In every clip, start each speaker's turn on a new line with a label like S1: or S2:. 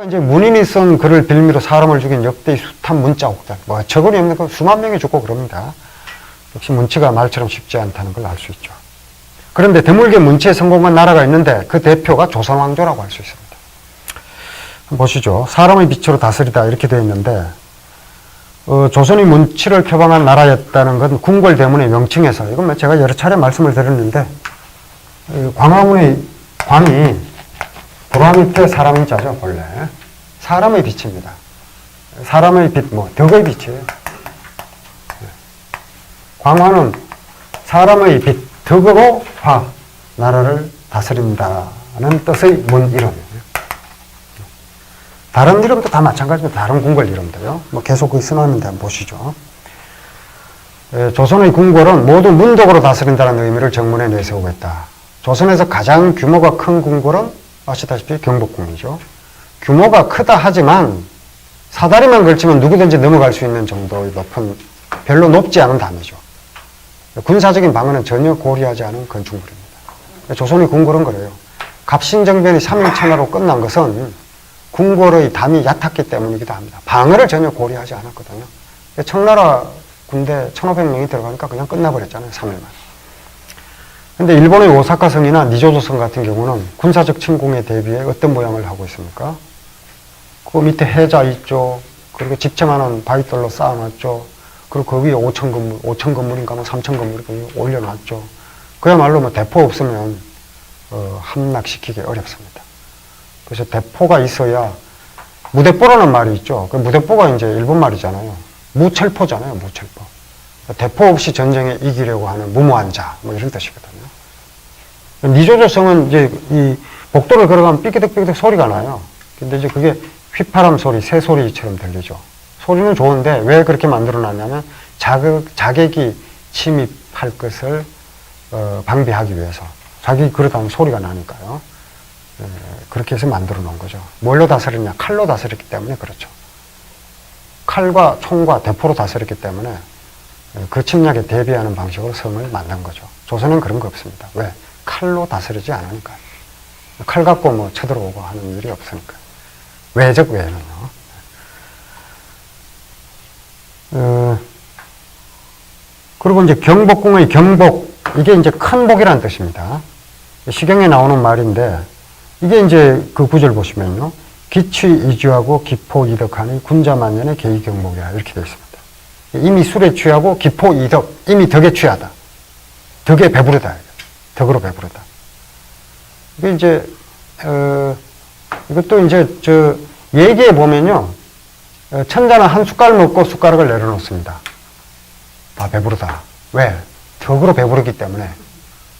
S1: 이제 문인이 쓴 글을 빌미로 사람을 죽인 역대의 숱한 문자옥들, 뭐 저거리 없는 거 수만 명이 죽고 그럽니다. 역시 문치가 말처럼 쉽지 않다는 걸 알 수 있죠. 그런데 드물게 문치에 성공한 나라가 있는데 그 대표가 조선왕조라고 할 수 있습니다. 보시죠. 사람의 빛으로 다스리다 이렇게 되어 있는데 조선이 문치를 표방한 나라였다는 건 궁궐 대문의 명칭에서, 이건 제가 여러 차례 말씀을 드렸는데, 광화문의 광이 도라 밑에 사람인 자죠, 본래. 사람의 빛입니다. 사람의 빛, 덕의 빛이에요. 광화는 사람의 빛, 덕으로 화, 나라를 다스린다는 뜻의 문 이름이에요. 다른 이름도 다 마찬가지입니다. 다른 궁궐 이름도요. 계속 그 써놨는데 한번 보시죠. 조선의 궁궐은 모두 문덕으로 다스린다는 의미를 정문에 내세우고 있다. 조선에서 가장 규모가 큰 궁궐은 아시다시피 경복궁이죠. 규모가 크다 하지만 사다리만 걸치면 누구든지 넘어갈 수 있는 정도의 높은, 별로 높지 않은 담이죠. 군사적인 방어는 전혀 고려하지 않은 건축물입니다. 조선의 궁궐은 그래요. 갑신정변이 3일 천하로 끝난 것은 궁궐의 담이 얕았기 때문이기도 합니다. 방어를 전혀 고려하지 않았거든요. 청나라 군대 1,500명이 들어가니까 그냥 끝나버렸잖아요. 3일만. 근데 일본의 오사카성이나 니조도성 같은 경우는 군사적 침공에 대비해 어떤 모양을 하고 있습니까? 그 밑에 해자 있죠. 그리고 집채만한 바위돌로 쌓아놨죠. 그리고 그 위에 5천 건물인가 3천 건물인가 올려놨죠. 그야말로 대포 없으면 함락시키기 어렵습니다. 그래서 대포가 있어야, 무대포라는 말이 있죠. 그 무대포가 이제 일본 말이잖아요. 무철포잖아요, 무철포. 대포 없이 전쟁에 이기려고 하는 무모한 자, 이런 뜻이거든요. 니조조성은 이제 이 복도를 걸어가면 삐끼덕삐끼덕 소리가 나요. 근데 이제 그게 휘파람 소리, 새 소리처럼 들리죠. 소리는 좋은데 왜 그렇게 만들어 놨냐면 자객이 침입할 것을 방비하기 위해서. 자객이 그러다 보면 소리가 나니까요. 그렇게 해서 만들어 놓은 거죠. 뭘로 다스리냐? 칼로 다스렸기 때문에 그렇죠. 칼과 총과 대포로 다스렸기 때문에 그 침략에 대비하는 방식으로 성을 만든 거죠. 조선은 그런 거 없습니다. 왜? 칼로 다스리지 않으니까요. 칼 갖고 쳐들어오고 하는 일이 없으니까요. 외적 외에는요. 그리고 이제 경복궁의 경복, 이게 이제 큰 복이라는 뜻입니다. 시경에 나오는 말인데, 이게 이제 그 구절 보시면요. 기취 이주하고 기포 이덕하니 군자만년의 계의경복이라 이렇게 되어 있습니다. 이미 술에 취하고 기포 이덕, 이미 덕에 취하다. 덕에 배부르다. 덕으로 배부르다. 이게 이제, 이것도 이제 얘기해 보면요. 천자는 한 숟갈 먹고 숟가락을 내려놓습니다. 다 배부르다. 왜? 덕으로 배부르기 때문에,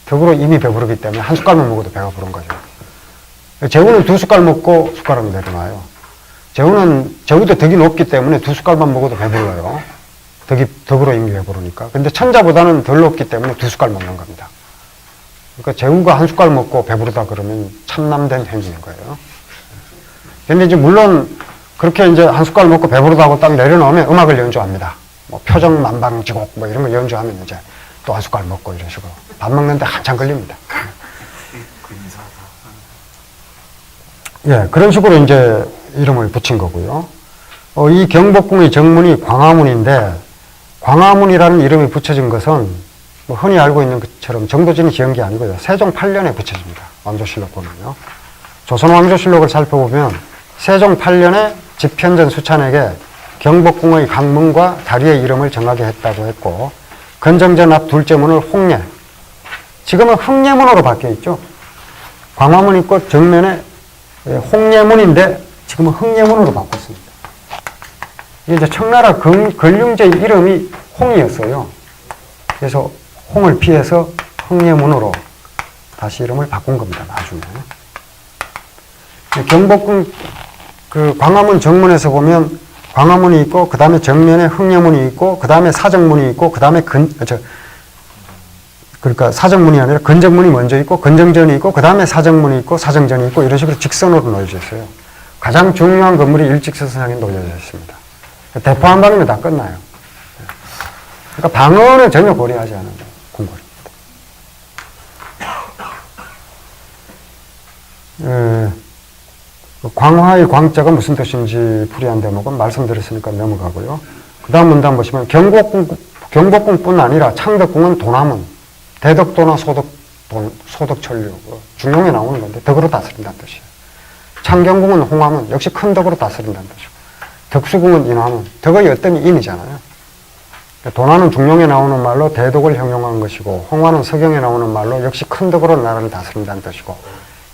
S1: 덕으로 이미 배부르기 때문에 한 숟갈만 먹어도 배가 부른 거죠. 제후는 2숟갈 먹고 숟가락을 내려놔요. 제후도 덕이 높기 때문에 2숟갈만 먹어도 배불러요. 덕으로 이미 배부르니까. 근데 천자보다는 덜 높기 때문에 2숟갈 먹는 겁니다. 그러니까 제후가 한 숟갈 먹고 배부르다 그러면 참남된 행위인 거예요. 근데 이제 물론 그렇게 이제 한 숟갈 먹고 배부르다고 딱 내려놓으면 음악을 연주합니다. 표정 만방지곡 이런 거 연주하면 이제 또 한 숟갈 먹고 이런 식으로. 밥 먹는데 한참 걸립니다. 예, 그런 식으로 이제 이름을 붙인 거고요. 이 경복궁의 정문이 광화문인데, 광화문이라는 이름이 붙여진 것은 흔히 알고 있는 것처럼 정도진이 지은 게 아니고요. 세종 8년에 붙여집니다. 왕조실록 보면요. 조선 왕조실록을 살펴보면 세종 8년에 집현전 수찬에게 경복궁의 강문과 다리의 이름을 정하게 했다고 했고, 건정전 앞 둘째 문을 홍례, 지금은 흥례문으로 바뀌어 있죠. 광화문 있고 정면에 홍례문인데 지금은 흥례문으로 바꿨습니다. 이제 청나라 근륭제의 이름이 홍이었어요. 그래서 홍을 피해서 흥례문으로 다시 이름을 바꾼 겁니다. 나중에. 경복궁 그 광화문 정문에서 보면 광화문이 있고, 그 다음에 정면에 흥례문이 있고, 그 다음에 사정문이 있고, 그 다음에 그러니까 사정문이 아니라 건정문이 먼저 있고, 건정전이 있고, 그 다음에 사정문이 있고, 사정전이 있고, 이런 식으로 직선으로 놓여져 있어요. 가장 중요한 건물이 일직선상에 놓여져 있습니다. 대포 한 방이면 다 끝나요. 그러니까 방어는 전혀 고려하지 않은 궁궐입니다. 광화의 광자가 무슨 뜻인지 풀이한 대목은 말씀드렸으니까 넘어가고요. 그 다음 문단 보시면 경복궁뿐 아니라 창덕궁은 도남은 대덕도나 소덕천류 중용에 나오는 건데 덕으로 다스린다는 뜻이에요. 창경궁은 홍암은 역시 큰 덕으로 다스린다는 뜻이고 덕수궁은 인암은 덕의 어떤 인이잖아요. 도나는 중용에 나오는 말로 대덕을 형용한 것이고 홍화는 서경에 나오는 말로 역시 큰 덕으로 나라를 다스린다는 뜻이고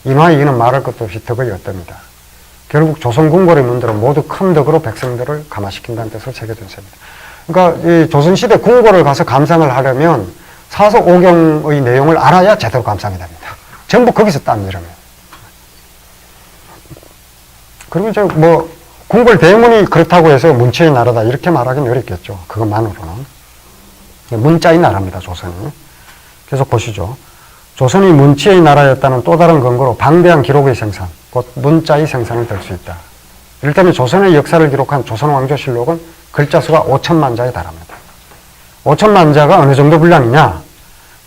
S1: 인화의 인은 말할 것도 없이 덕의 어떤이다. 결국 조선궁궐의 문들은 모두 큰 덕으로 백성들을 감화시킨다는 뜻을 새겨둔 셈입니다. 그러니까 이 조선시대 궁궐을 가서 감상을 하려면 사서오경의 내용을 알아야 제대로 감상이 됩니다. 전부 거기서 딴 이러면. 그리고 이제 뭐 궁궐 대문이 그렇다고 해서 문체의 나라다 이렇게 말하기는 어렵겠죠. 그것만으로는. 문자의 나라입니다, 조선이. 계속 보시죠. 조선이 문체의 나라였다는 또 다른 근거로 방대한 기록의 생산, 곧 문자의 생산을 들 수 있다. 이를테면 조선의 역사를 기록한 조선왕조실록은 글자 수가 5천만 자에 달합니다. 5천만 자가 어느 정도 분량이냐?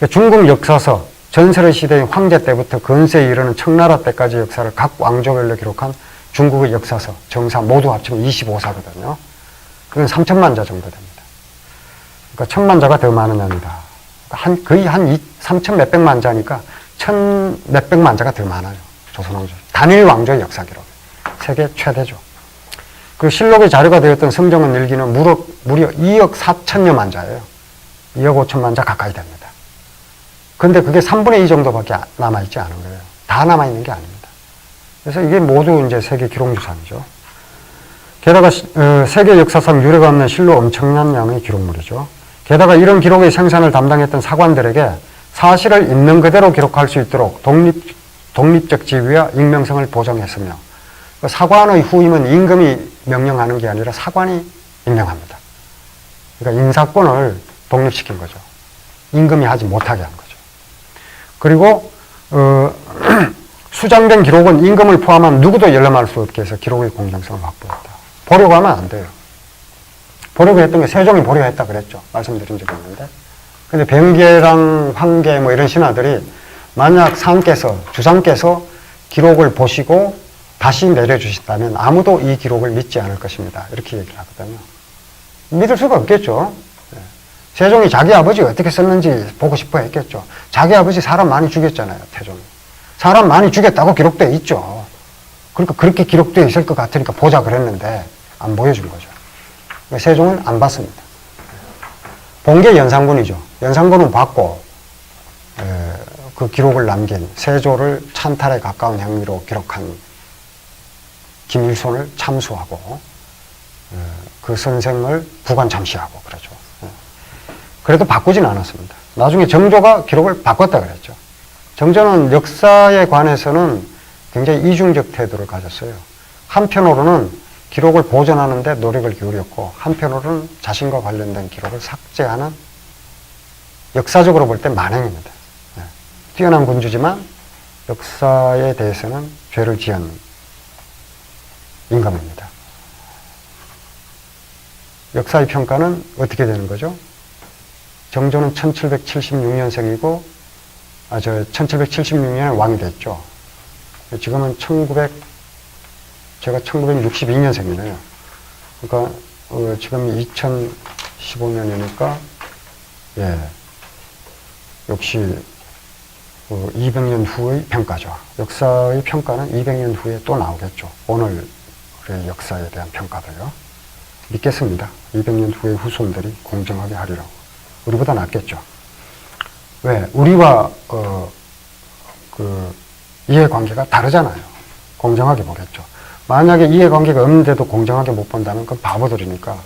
S1: 중국 역사서, 전설의 시대인 황제 때부터 근세에 이르는 청나라 때까지 역사를 각 왕조별로 기록한 중국의 역사서, 정사 모두 합치면 25사거든요. 그건 3천만 자 정도 됩니다. 그러니까 1,000만 자가 더 많은 양이다. 거의 한 3천 몇백만 자니까 1,000 몇백만 자가 더 많아요. 조선왕조. 단일 왕조의 역사 기록. 세계 최대죠. 그 실록의 자료가 되었던 성정원 일기는 무려 2억 4천여만 자예요. 2억 5천만 자 가까이 됩니다. 근데 그게 3분의 2 정도밖에 남아있지 않은 거예요. 다 남아있는 게 아닙니다. 그래서 이게 모두 이제 세계 기록유산이죠. 게다가 세계 역사상 유례가 없는 실로 엄청난 양의 기록물이죠. 게다가 이런 기록의 생산을 담당했던 사관들에게 사실을 있는 그대로 기록할 수 있도록 독립적 지위와 익명성을 보장했으며 사관의 후임은 임금이 명령하는 게 아니라 사관이 임명합니다. 그러니까 인사권을 독립시킨 거죠. 임금이 하지 못하게 한 거죠. 그리고 수장된 기록은 임금을 포함한 누구도 열람할 수 없게 해서 기록의 공정성을 확보했다. 보려고 하면 안 돼요. 보려고 했던 게 세종이 보려고 했다 그랬죠. 말씀드린 적이 있는데. 근데 병계랑 황계 뭐 이런 신하들이 만약 주상께서 기록을 보시고 다시 내려주신다면 아무도 이 기록을 믿지 않을 것입니다. 이렇게 얘기를 하거든요. 믿을 수가 없겠죠. 세종이 자기 아버지 어떻게 썼는지 보고 싶어 했겠죠. 자기 아버지 사람 많이 죽였잖아요, 태종이. 사람 많이 죽였다고 기록되어 있죠. 그러니까 그렇게 기록되어 있을 것 같으니까 보자 그랬는데 안 보여준 거죠. 세종은 안 봤습니다. 본 게 연산군이죠. 연산군은 봤고 그 기록을 남긴 세조를 찬탈에 가까운 행위로 기록한 김일손을 참수하고 그 선생을 부관 참시하고 그러죠. 그래도 바꾸진 않았습니다. 나중에 정조가 기록을 바꿨다 그랬죠. 정조는 역사에 관해서는 굉장히 이중적 태도를 가졌어요. 한편으로는 기록을 보존하는 데 노력을 기울였고 한편으로는 자신과 관련된 기록을 삭제하는 역사적으로 볼 때 만행입니다. 뛰어난 군주지만 역사에 대해서는 죄를 지은 임금입니다. 역사의 평가는 어떻게 되는 거죠? 정조는 1776년생이고 1776년에 왕이 됐죠. 지금은 제가 1962년생이네요. 그러니까 지금 2015년이니까 역시 200년 후의 평가죠. 역사의 평가는 200년 후에 또 나오겠죠. 오늘의 역사에 대한 평가도요. 믿겠습니다. 200년 후에 후손들이 공정하게 하리라고. 우리보다 낫겠죠. 왜? 우리와 그 이해관계가 다르잖아요. 공정하게 보겠죠. 만약에 이해관계가 없는데도 공정하게 못 본다면 그건 바보들이니까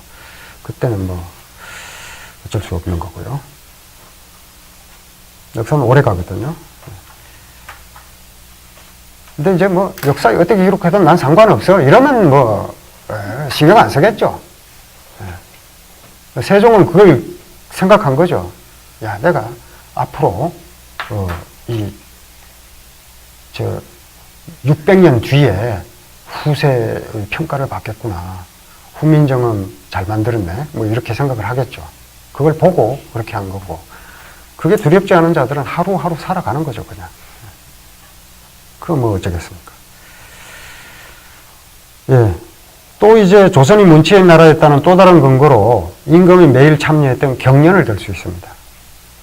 S1: 그때는 뭐 어쩔 수 없는 거고요. 역사는 오래 가거든요. 근데 이제 뭐 역사에 어떻게 기록해도 난 상관없어 이러면 뭐 신경 안 쓰겠죠. 세종은 그걸 생각한 거죠. 야, 내가 앞으로 600년 뒤에 후세의 평가를 받겠구나. 후민정음 잘 만들었네. 뭐 이렇게 생각을 하겠죠. 그걸 보고 그렇게 한 거고. 그게 두렵지 않은 자들은 하루하루 살아가는 거죠, 그냥. 그거 뭐 어쩌겠습니까. 예. 또 이제 조선이 문치의 나라였다는 또 다른 근거로 임금이 매일 참여했던 경연을 들 수 있습니다.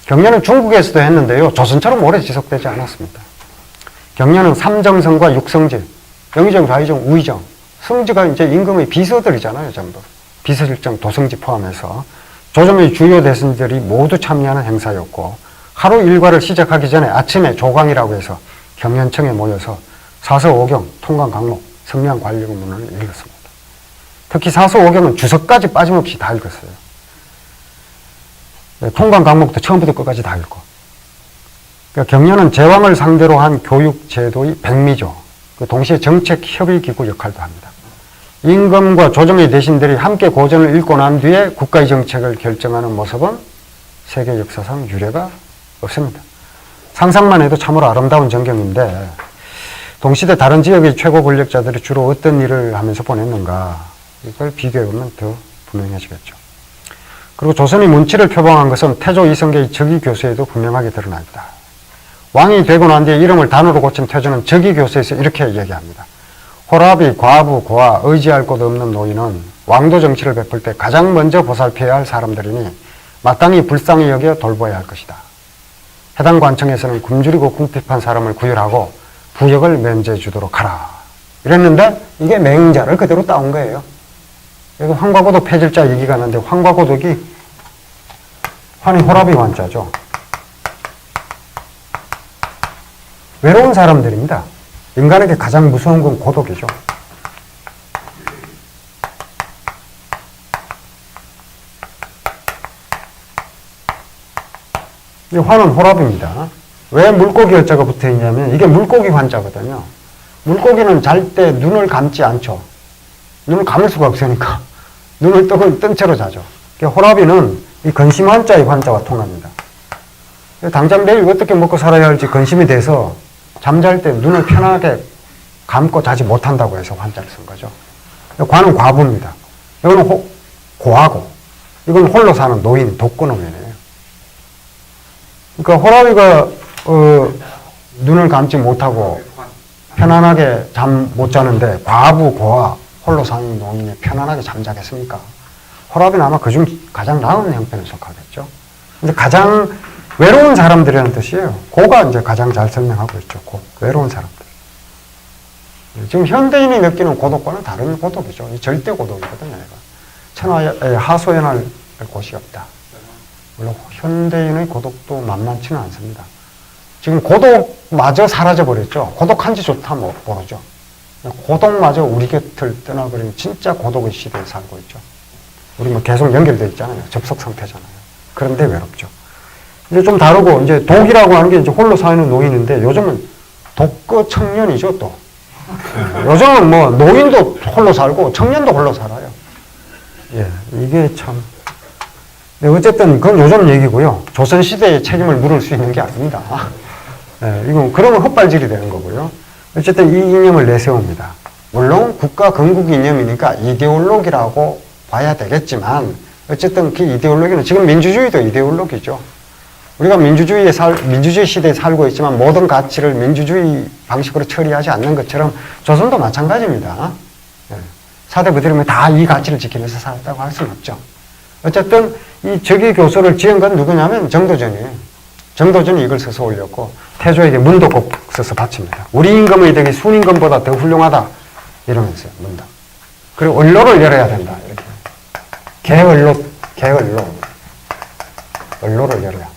S1: 경연은 중국에서도 했는데요. 조선처럼 오래 지속되지 않았습니다. 경연은 삼정성과 육성제, 영의정, 좌의정, 우의정, 성지가 이제 임금의 비서들이잖아요, 전부. 비서실정, 도성지 포함해서 조정의 주요 대신들이 모두 참여하는 행사였고, 하루 일과를 시작하기 전에 아침에 조강이라고 해서 경연청에 모여서 사서오경, 통관강목, 성명 관리문을 읽었습니다. 특히 사서오경은 주석까지 빠짐없이 다 읽었어요. 통관강목도 처음부터 끝까지 다 읽고. 그러니까 경연은 제왕을 상대로 한 교육제도의 백미죠. 동시에 정책협의기구 역할도 합니다. 임금과 조정의 대신들이 함께 고전을 읽고 난 뒤에 국가의 정책을 결정하는 모습은 세계 역사상 유례가 없습니다. 상상만 해도 참으로 아름다운 전경인데, 동시대 다른 지역의 최고 권력자들이 주로 어떤 일을 하면서 보냈는가, 이걸 비교해보면 더 분명해지겠죠. 그리고 조선이 문치를 표방한 것은 태조 이성계의 즉위교서에도 분명하게 드러나 있다. 왕이 되고 난 뒤에 이름을 단어로 고친 태조는 즉위교서에서 이렇게 얘기합니다. 호랍이, 과부, 고아, 의지할 곳 없는 노인은 왕도 정치를 베풀 때 가장 먼저 보살펴야 할 사람들이니 마땅히 불쌍히 여겨 돌보아야 할 것이다. 해당 관청에서는 굶주리고 궁핍한 사람을 구휼하고 부역을 면제해 주도록 하라. 이랬는데 이게 맹자를 그대로 따온 거예요. 여기 황과고독 폐질자 얘기가 나는데 황과고독이 환이 호랍이 환자죠. 외로운 사람들입니다. 인간에게 가장 무서운 건 고독이죠. 이 환은 호랍입니다. 왜 물고기 여자가 붙어 있냐면 이게 물고기 환자거든요. 물고기는 잘 때 눈을 감지 않죠. 눈을 감을 수가 없으니까 눈을 뜬 채로 자죠. 호랍이는 이 근심 환자의 환자와 통합니다. 당장 내일 어떻게 먹고 살아야 할지 근심이 돼서 잠잘 때 눈을 편하게 감고 자지 못한다고 해서 환자를 쓴 거죠. 과는 과부입니다. 이거는 고하고, 이건 홀로 사는 노인, 독거노인이에요. 그러니까 호랍이가 눈을 감지 못하고 편안하게 잠 못 자는데 과부, 고아, 홀로 사는 노인이 편안하게 잠자겠습니까? 호랍이는 아마 그중 가장 나은 형편에 속하겠죠. 근데 가장 외로운 사람들이라는 뜻이에요. 고가 이제 가장 잘 설명하고 있죠. 외로운 사람들. 지금 현대인이 느끼는 고독과는 다른 고독이죠. 이 절대 고독이거든요. 천하에 하소연할 곳이 없다. 물론 현대인의 고독도 만만치는 않습니다. 지금 고독마저 사라져버렸죠. 고독한지 좋다 모르죠. 고독마저 우리 곁을 떠나버리면 진짜 고독의 시대에 살고 있죠. 우리 뭐 계속 연결되어 있잖아요. 접속 상태잖아요. 그런데 외롭죠. 이제 좀 다르고, 이제 독이라고 하는 게 이제 홀로 사는 노인인데, 요즘은 독거 청년이죠, 또. 요즘은 뭐, 노인도 홀로 살고, 청년도 홀로 살아요. 예, 이게 참. 네, 어쨌든, 그건 요즘 얘기고요. 조선시대의 책임을 물을 수 있는 게 아닙니다. 예, 이건, 그러면 헛발질이 되는 거고요. 어쨌든 이 이념을 내세웁니다. 물론, 국가 건국 이념이니까 이데올로기라고 봐야 되겠지만, 어쨌든 그 이데올로기는 지금 민주주의도 이데올로기죠. 우리가 민주주의 시대에 살고 있지만 모든 가치를 민주주의 방식으로 처리하지 않는 것처럼 조선도 마찬가지입니다. 4대 부대림이 다 이 가치를 지키면서 살았다고 할 수는 없죠. 어쨌든 이 즉위교서를 지은 건 누구냐면 정도전이에요. 정도전이 이걸 써서 올렸고 태조에게 문도꼭 써서 바칩니다. 우리 임금의 덕이 순임금보다 더 훌륭하다. 이러면서요. 문도. 그리고 언로를 열어야 된다. 이렇게. 개언로를 열어야 한다.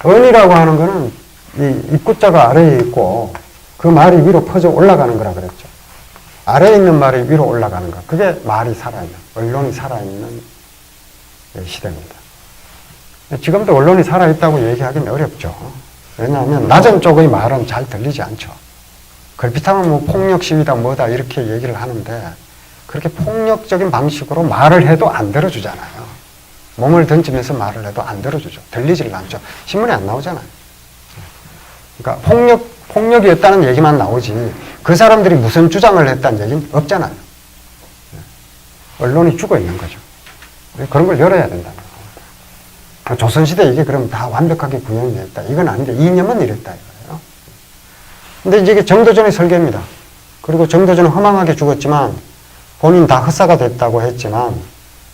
S1: 언이라고 하는 거는 이 입구자가 아래에 있고 그 말이 위로 퍼져 올라가는 거라 그랬죠. 아래에 있는 말이 위로 올라가는 거. 그게 말이 살아있는, 언론이 살아있는 시대입니다. 지금도 언론이 살아있다고 얘기하기는 어렵죠. 왜냐하면 낮은 쪽의 말은 잘 들리지 않죠. 걸핏하면 뭐 폭력 시위다 뭐다 이렇게 얘기를 하는데 그렇게 폭력적인 방식으로 말을 해도 안 들어주잖아요. 몸을 던지면서 말을 해도 안 들어주죠. 들리질 않죠. 신문에 안 나오잖아요. 그러니까 폭력이었다는 얘기만 나오지 그 사람들이 무슨 주장을 했다는 얘기는 없잖아요. 언론이 죽어 있는 거죠. 그런 걸 열어야 된다는 거예요. 조선시대 이게 그럼 다 완벽하게 구현이 됐다. 이건 아닌데 이념은 이랬다 이거예요. 근데 이게 정도전의 설계입니다. 그리고 정도전은 허망하게 죽었지만 본인 다 흑사가 됐다고 했지만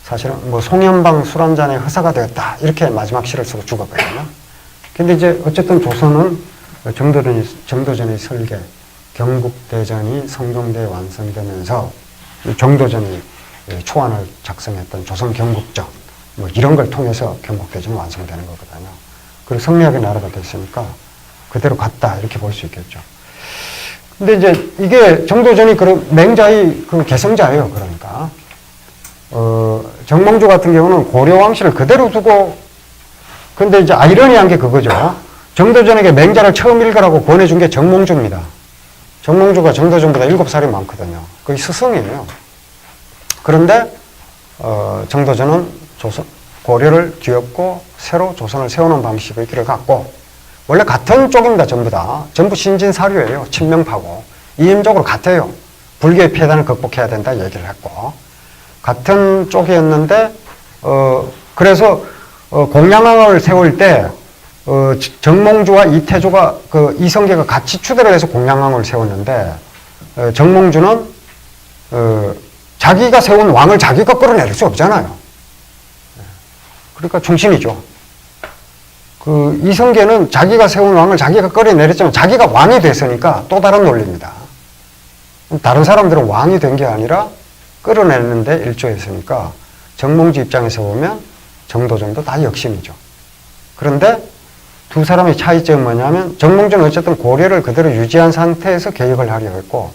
S1: 사실은 뭐 송연방 술 한 잔에 흑사가 되었다 이렇게 마지막 시를 쓰고 죽어버렸나. 근데 이제 어쨌든 조선은 정도전의 설계, 경국대전이 성종대에 완성되면서 정도전이 초안을 작성했던 조선 경국전 뭐 이런 걸 통해서 경국대전이 완성되는 거거든요. 그리고 성리학의 나라가 됐으니까 그대로 갔다 이렇게 볼 수 있겠죠. 근데 이제 이게 정도전이 그 맹자의 그 개성자예요. 그러니까 정몽주 같은 경우는 고려 왕실을 그대로 두고, 근데 이제 아이러니한 게 그거죠. 정도전에게 맹자를 처음 읽으라고 권해준 게 정몽주입니다. 정몽주가 정도전보다 7살이 많거든요. 거의 스승이에요. 그런데 정도전은 고려를 뒤엎고 새로 조선을 세우는 방식의 길을 갔고, 원래 같은 쪽입니다. 전부 다. 전부 신진사류예요. 친명파고. 이념적으로 같아요. 불교의 폐단을 극복해야 된다 얘기를 했고. 같은 쪽이었는데 그래서 공양왕을 세울 때 정몽주와 이태조가 그 이성계가 같이 추대를 해서 공양왕을 세웠는데 정몽주는 자기가 세운 왕을 자기가 끌어내릴 수 없잖아요. 그러니까 충신이죠. 그 이성계는 자기가 세운 왕을 자기가 끌어내렸지만 자기가 왕이 됐으니까 또 다른 논리입니다. 다른 사람들은 왕이 된 게 아니라 끌어내는데 일조했으니까 정몽주 입장에서 보면 정도전도 다 역심이죠. 그런데 두 사람의 차이점은 뭐냐면 정몽주는 어쨌든 고려를 그대로 유지한 상태에서 개혁을 하려 했고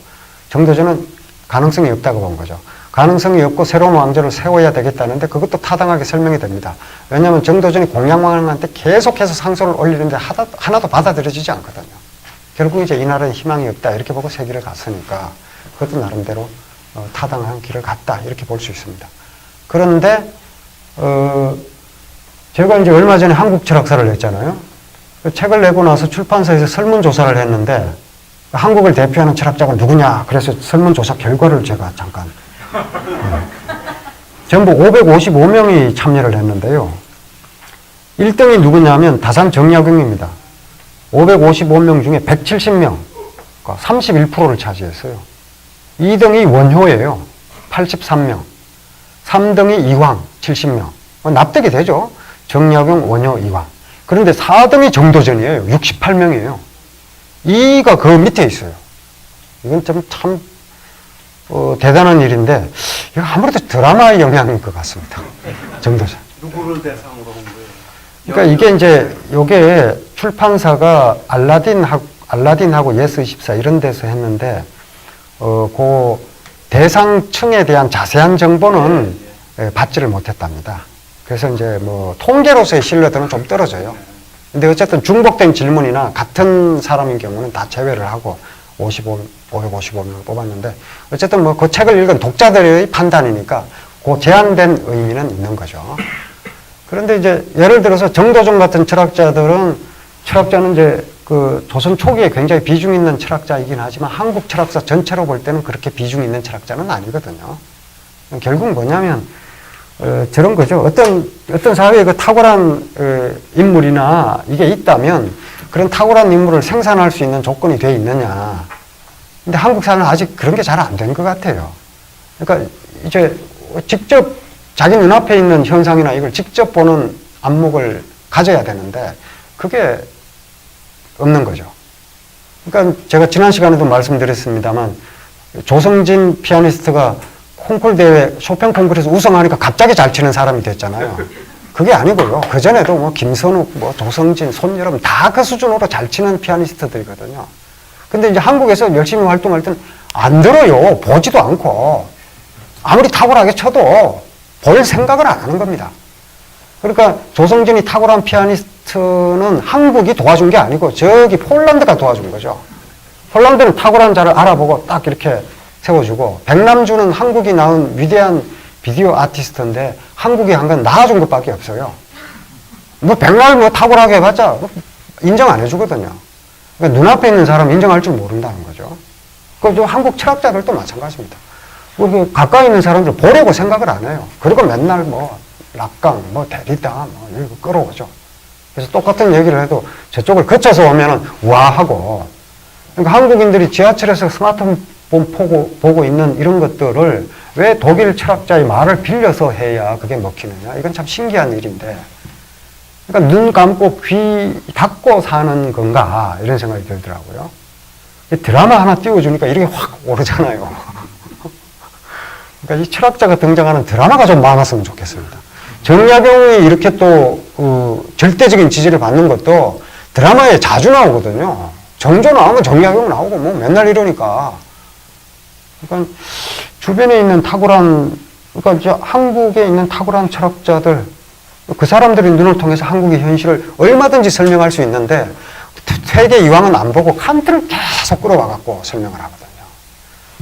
S1: 정도전은 가능성이 없다고 본 거죠. 가능성이 없고 새로운 왕조를 세워야 되겠다는데 그것도 타당하게 설명이 됩니다. 왜냐하면 정도전이 공양왕한테 계속해서 상소를 올리는데 하나도 받아들여지지 않거든요. 결국 이제 이 나라에 희망이 없다 이렇게 보고 세기를 갔으니까 그것도 나름대로 타당한 길을 갔다 이렇게 볼 수 있습니다. 그런데 제가 이제 얼마 전에 한국 철학사를 냈잖아요. 그 책을 내고 나서 출판사에서 설문조사를 했는데 한국을 대표하는 철학자가 누구냐 그래서 설문조사 결과를 제가 잠깐 전부 555명이 참여를 했는데요. 1등이 누구냐면 다산 정약용입니다. 555명 중에 170명, 그러니까 31%를 차지했어요. 2등이 원효예요. 83명. 3등이 이황, 70명. 납득이 되죠. 정약용, 원효, 이황. 그런데 4등이 정도전이에요. 68명이에요. 2위가 그 밑에 있어요. 이건 참 대단한 일인데 이거 아무래도 드라마의 영향인 것 같습니다. 정도전.
S2: 누구를 대상으로 한 거예요?
S1: 그러니까 이게 이제 요게 출판사가 알라딘하고 예스24 이런 데서 했는데 그 대상층에 대한 자세한 정보는 받지를 못했답니다. 그래서 이제 뭐 통계로서의 신뢰도는 좀 떨어져요. 근데 어쨌든 중복된 질문이나 같은 사람인 경우는 다 제외를 하고 555명을 뽑았는데 어쨌든 뭐 그 책을 읽은 독자들의 판단이니까 그 제한된 의미는 있는 거죠. 그런데 이제 예를 들어서 정도전 같은 철학자는 이제 그 조선 초기에 굉장히 비중 있는 철학자이긴 하지만 한국 철학사 전체로 볼 때는 그렇게 비중 있는 철학자는 아니거든요. 결국 뭐냐면 저런 거죠. 어떤 사회에 그 탁월한 인물이나 이게 있다면 그런 탁월한 인물을 생산할 수 있는 조건이 돼 있느냐. 근데 한국 사회는 아직 그런 게 잘 안 된 것 같아요. 그러니까 이제 직접 자기 눈앞에 있는 현상이나 이걸 직접 보는 안목을 가져야 되는데 그게 없는 거죠. 그러니까 제가 지난 시간에도 말씀드렸습니다만 조성진 피아니스트가 콩쿨 대회 쇼팽 콩쿠르에서 우승하니까 갑자기 잘 치는 사람이 됐잖아요. 그게 아니고요. 그전에도 뭐 김선욱, 뭐 조성진, 손여름 다 그 수준으로 잘 치는 피아니스트들이거든요. 근데 이제 한국에서 열심히 활동할 때는 안 들어요. 보지도 않고. 아무리 탁월하게 쳐도 볼 생각을 안 하는 겁니다. 그러니까 조성진이 탁월한 피아니스트는 한국이 도와준 게 아니고 저기 폴란드가 도와준 거죠. 폴란드는 탁월한 자를 알아보고 딱 이렇게 세워주고 백남주는 한국이 낳은 위대한 비디오 아티스트인데 한국이 한 건 낳아준 것밖에 없어요. 뭐 백날 뭐 탁월하게 해봤자 인정 안 해주거든요. 그러니까 눈앞에 있는 사람 인정할 줄 모른다는 거죠. 그 한국 철학자들도 마찬가지입니다. 뭐 가까이 있는 사람들 보려고 생각을 안 해요. 그리고 맨날 뭐 락강, 뭐 데리다, 뭐 이거 끌어오죠. 그래서 똑같은 얘기를 해도 저쪽을 거쳐서 오면은 와 하고. 그러니까 한국인들이 지하철에서 스마트폰 보고 있는 이런 것들을 왜 독일 철학자의 말을 빌려서 해야 그게 먹히느냐. 이건 참 신기한 일인데. 그러니까 눈 감고 귀 닫고 사는 건가 이런 생각이 들더라고요. 드라마 하나 띄워주니까 이렇게 확 오르잖아요. 그러니까 이 철학자가 등장하는 드라마가 좀 많았으면 좋겠습니다. 정약용이 이렇게 또 절대적인 지지를 받는 것도 드라마에 자주 나오거든요. 정조 나오면 정약용 나오고 뭐 맨날 이러니까. 그러니까 주변에 있는 탁월한, 그러니까 한국에 있는 탁월한 철학자들, 그 사람들의 눈을 통해서 한국의 현실을 얼마든지 설명할 수 있는데 퇴계 이황은 안 보고 칸트를 계속 끌어와갖고 설명을 하거든요.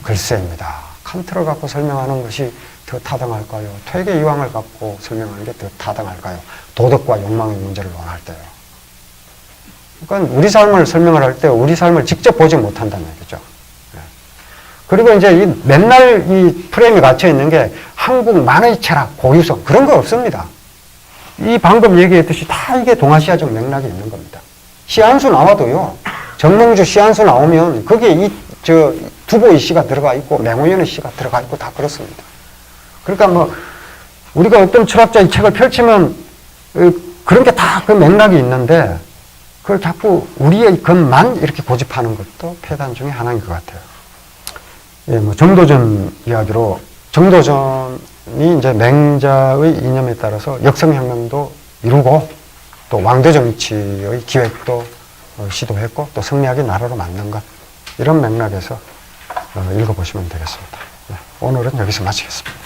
S1: 글쎄입니다. 칸트를 갖고 설명하는 것이 더 타당할까요? 퇴계 이황을 갖고 설명하는 게 더 타당할까요? 도덕과 욕망의 문제를 논할 때요. 그러니까 우리 삶을 설명을 할 때 우리 삶을 직접 보지 못한다는 얘기죠. 그리고 이제 맨날 이 프레임이 갇혀 있는 게 한국만의 철학, 고유성, 그런 거 없습니다. 이 방금 얘기했듯이 다 이게 동아시아적 맥락이 있는 겁니다. 시한수 나와도요, 정몽주 시한수 나오면 거기에 두보이 씨가 들어가 있고, 맹호연의 씨가 들어가 있고 다 그렇습니다. 그러니까 뭐, 우리가 어떤 철학자의 책을 펼치면, 그런 게 다 그 맥락이 있는데, 그걸 자꾸 우리의 것만 이렇게 고집하는 것도 폐단 중에 하나인 것 같아요. 예, 뭐, 정도전 이야기로, 정도전이 이제 맹자의 이념에 따라서 역성혁명도 이루고, 또 왕대 정치의 기획도 시도했고, 또 성리학이 나라로 만든 것, 이런 맥락에서 읽어보시면 되겠습니다. 네, 오늘은 여기서 마치겠습니다.